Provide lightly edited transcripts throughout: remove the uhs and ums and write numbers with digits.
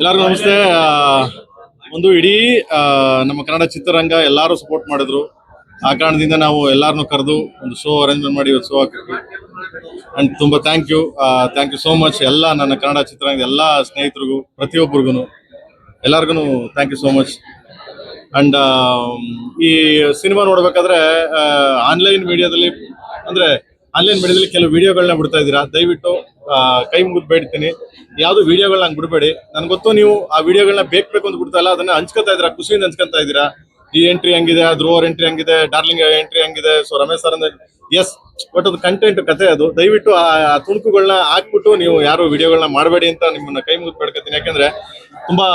ಎಲ್ಲರಿಗೂ ನಮಸ್ತೆ. ಒಂದು ಇಡೀ ನಮ್ಮ ಕನ್ನಡ ಚಿತ್ರರಂಗ ಎಲ್ಲರೂ ಸಪೋರ್ಟ್ ಮಾಡಿದ್ರು. ಆ ಕಾರಣದಿಂದ ನಾವು ಎಲ್ಲಾರನ್ನು ಕರೆದು ಒಂದು ಶೋ ಅರೇಂಜ್ಮೆಂಟ್ ಮಾಡಿ ಶೋ ಹಾಕಿದ್ವಿ. ಅಂಡ್ ತುಂಬಾ ಥ್ಯಾಂಕ್ ಯು ಸೋ ಮಚ್ ಎಲ್ಲ ನನ್ನ ಕನ್ನಡ ಚಿತ್ರರಂಗದ ಎಲ್ಲ ಸ್ನೇಹಿತರಿಗೂ, ಪ್ರತಿಯೊಬ್ಬರಿಗೂ ಎಲ್ಲರಿಗೂ thank you so much. And ಈ ಸಿನಿಮಾ ನೋಡ್ಬೇಕಾದ್ರೆ ಆನ್ಲೈನ್ ಮೀಡಿಯಾದಲ್ಲಿ ಕೆಲವು ವಿಡಿಯೋಗಳನ್ನ ಬಿಡ್ತಾ ಇದ್ದೀರಾ. ದಯವಿಟ್ಟು ಕೈ ಮುಗಿದು ಬೇಡ್ತೀನಿ, ಯಾವ್ದು ವಿಡಿಯೋಗಳನ್ನ ಹಂಗೆ ಬಿಡಬೇಡಿ. ನನ್ಗೆ ಗೊತ್ತು ನೀವು ಆ ವಿಡಿಯೋಗಳನ್ನ ಬೇಕು ಅಂತ ಬಿಡ್ತಾ ಇಲ್ಲ, ಅದನ್ನ ಹಂಚ್ಕೊತಾ ಇದ್ದೀರಾ, ಖುಷಿಯಿಂದ ಹಂಚ್ಕೊತಾ ಇದ್ದೀರಾ. ಈ ಎಂಟ್ರಿ ಹಂಗಿದೆ, ಧ್ರುವರ್ ಎಂಟ್ರಿ ಹಂಗಿದೆ, ಡಾರ್ಲಿಂಗ್ ಎಂಟ್ರಿ ಹಂಗಿದೆ, ಸೊ ರಮೇಶ್ ಸರ್ ಅಂದ್ರೆ ಎಸ್, ಬಟ್ ಅದು ಕಂಟೆಂಟ್ ಕತೆ. ಅದು ದಯವಿಟ್ಟು ಆ ತುಣುಕುಗಳನ್ನ ಹಾಕ್ಬಿಟ್ಟು ನೀವು ಯಾರು ವಿಡಿಯೋಗಳನ್ನ ಮಾಡಬೇಡಿ ಅಂತ ನಿಮ್ಮನ್ನ ಕೈ ಮುಗಿದು ಬೇಡ್ಕೊತೀನಿ. ಯಾಕಂದ್ರೆ ತುಂಬಾ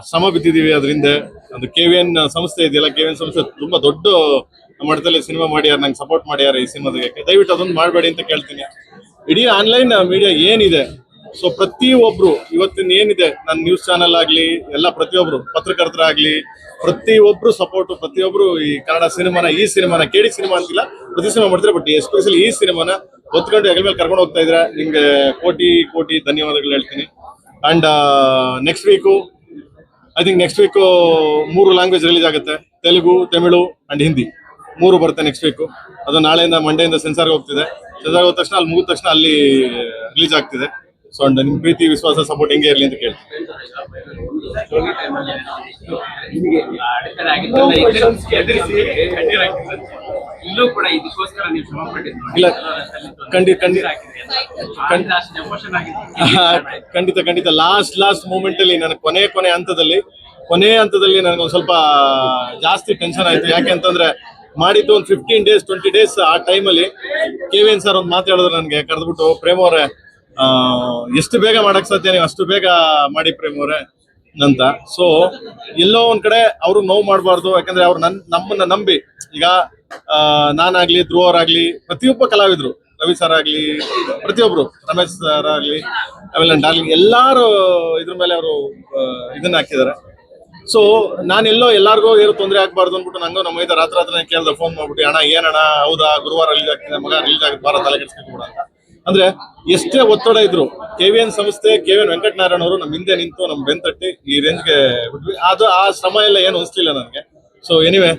ಶ್ರಮ ಬಿದ್ದಿದೀವಿ ಅದರಿಂದ. ಒಂದು KVN ಸಂಸ್ಥೆ ಇದೆಯಲ್ಲ, KVN ಸಂಸ್ಥೆ ತುಂಬಾ ದೊಡ್ಡ ಮಟ್ಟದಲ್ಲಿ ಸಿನಿಮಾ ಮಾಡ್ಯಾರ, ನಂಗೆ ಸಪೋರ್ಟ್ ಮಾಡ್ಯಾರ ಈ ಸಿನಿಮಾದಕ್ಕೆ. ದಯವಿಟ್ಟು ಅದೊಂದು ಮಾಡಬೇಡಿ ಅಂತ ಕೇಳ್ತೀನಿ. ಇಡೀ ಆನ್ಲೈನ್ ಮೀಡಿಯಾ ಏನಿದೆ, ಸೊ ಪ್ರತಿಯೊಬ್ರು ಇವತ್ತಿನ ಏನಿದೆ, ನನ್ನ ನ್ಯೂಸ್ ಚಾನೆಲ್ ಆಗ್ಲಿ, ಎಲ್ಲ ಪ್ರತಿಯೊಬ್ರು ಪತ್ರಕರ್ತರಾಗ್ಲಿ, ಪ್ರತಿಯೊಬ್ರು ಸಪೋರ್ಟ್, ಪ್ರತಿಯೊಬ್ರು ಈ ಕನ್ನಡ ಸಿನಿಮಾನ, ಈ ಸಿನಿಮಾನ ಕೇಳಿ ಸಿನಿಮಾ ಅಂತಿಲ್ಲ, ಪ್ರತಿ ಸಿನಿಮಾ ಮಾಡ್ತಾರೆ, ಬಟ್ ಎಸ್ಪೆಷಲಿ ಈ ಸಿನಿಮಾನ ಹೊತ್ಕೊಂಡು ಹೆಗಲ ಮೇಲೆ ಕರ್ಕೊಂಡು ಹೋಗ್ತಾ ಇದ್ರೆ ನಿಮ್ಗೆ ಕೋಟಿ ಕೋಟಿ ಧನ್ಯವಾದಗಳು ಹೇಳ್ತೀನಿ. And next week next week 3 language release ಆಗುತ್ತೆ. ತೆಲುಗು, ತಮಿಳು ಅಂಡ್ ಹಿಂದಿ 3 ಬರುತ್ತೆ ನೆಕ್ಸ್ಟ್ ವೀಕು. ಅದು ನಾಳೆಯಿಂದ ಮಂಡೆಯಿಂದ ಸೆನ್ಸಾರ್ಗೆ ಹೋಗ್ತಿದೆ. ಸೆನ್ಸಾರ್ಗೆ ಹೋದ ತಕ್ಷಣ ಅಲ್ಲಿ ಮುಗಿದ ತಕ್ಷಣ ಅಲ್ಲಿ ರಿಲೀಸ್ ಆಗ್ತಿದೆ. ಸೊ ಅಂಡ್ ನಿಮ್ ಪ್ರೀತಿ, ವಿಶ್ವಾಸ, ಸಪೋರ್ಟ್ ಹಿಂಗೆ ಇರಲಿ ಅಂತ ಕೇಳ್ತೀನಿ. ಇಲ್ಲ, ಖಂಡಿತ ಲಾಸ್ಟ್ ಮೂಮೆಂಟ್ ಅಲ್ಲಿ ನನಗೆ ಕೊನೆ ಹಂತದಲ್ಲಿ ನನಗೊಂದು ಸ್ವಲ್ಪ ಜಾಸ್ತಿ ಟೆನ್ಷನ್ ಆಯ್ತು. ಯಾಕೆ ಅಂತಂದ್ರೆ ಮಾಡಿದ್ದು ಒಂದು 15 days 20 days ಆ ಟೈಮಲ್ಲಿ KVN ಸರ್ ಒಂದು ಮಾತು ಹೇಳಿದ್ರು ನನಗೆ, ಕರೆದ್ಬಿಟ್ಟು, ಪ್ರೇಮ್ ಅವರೇ ಎಷ್ಟು ಬೇಗ ಮಾಡಕ್ ಸಾಧ್ಯ, ನೀವು ಅಷ್ಟು ಬೇಗ ಮಾಡಿ ಪ್ರೇಮ್ ಅವರೇ ಅಂತ. ಸೊ ಎಲ್ಲೋ ಒಂದ್ ಕಡೆ ಅವ್ರು ನೋವು ಮಾಡಬಾರ್ದು, ಯಾಕಂದ್ರೆ ಅವ್ರು ನಮ್ಮನ್ನ ನಂಬಿ, ಈಗ ನಾನಾಗ್ಲಿ, ಧ್ರುವರ್ ಆಗ್ಲಿ, ಪ್ರತಿಯೊಬ್ಬ ಕಲಾವಿದ್ರು, ರವಿ ಸರ್ ಆಗ್ಲಿ, ಪ್ರತಿಯೊಬ್ರು, ರಮೇಶ್ ಸರ್ ಆಗ್ಲಿ, ಆಮೇಲೆ ಡಾರ್ಲಿಂಗ್, ಎಲ್ಲಾರು ಇದ್ರ ಮೇಲೆ ಅವರು ಇದನ್ನ ಹಾಕಿದ್ದಾರೆ. ಸೊ ನಾನೆಲ್ಲೋ ಎಲ್ಲಾರ್ಗೋ ಏನು ತೊಂದರೆ ಆಗ್ಬಾರ್ದು ಅಂದ್ಬಿಟ್ಟು ನಂಗೂ ನಮ್ಮ ಮೈದ ರಾತ್ರಿ ಕೇಳ್ದೆ, ಫೋನ್ ಮಾಡ್ಬಿಟ್ಟು, ಅಣ್ಣ ಏನಣ್ಣ, ಹೌದಾ ಗುರುವಾರ ರಿಲೀಸ್ ಆಗ್ತಿದೆ, ಮಗ ರಿಲೀಸ್ ಆಗುತ್ತೆ, ಬಾರ ತಲೆ ಕೆಡಿಸ್ಕೊಂಡು ಅಂತ. ಅಂದ್ರೆ ಎಷ್ಟೇ ಒತ್ತಡ ಇದ್ರು KVN ಸಂಸ್ಥೆ, KVN ವೆಂಕಟನಾರಾಯಣ ಅವರು ನಮ್ಮ ಹಿಂದೆ ನಿಂತು ನಮ್ಮ ಬೆಂತಟ್ಟಿ ಈ ರೇಂಜ್ಗೆ ಬಿಟ್ವಿ. ಅದು ಆ ಶ್ರಮ ಎಲ್ಲ ಏನು ಅನಿಸ್ಲಿಲ್ಲ ನನಗೆ. So anyway,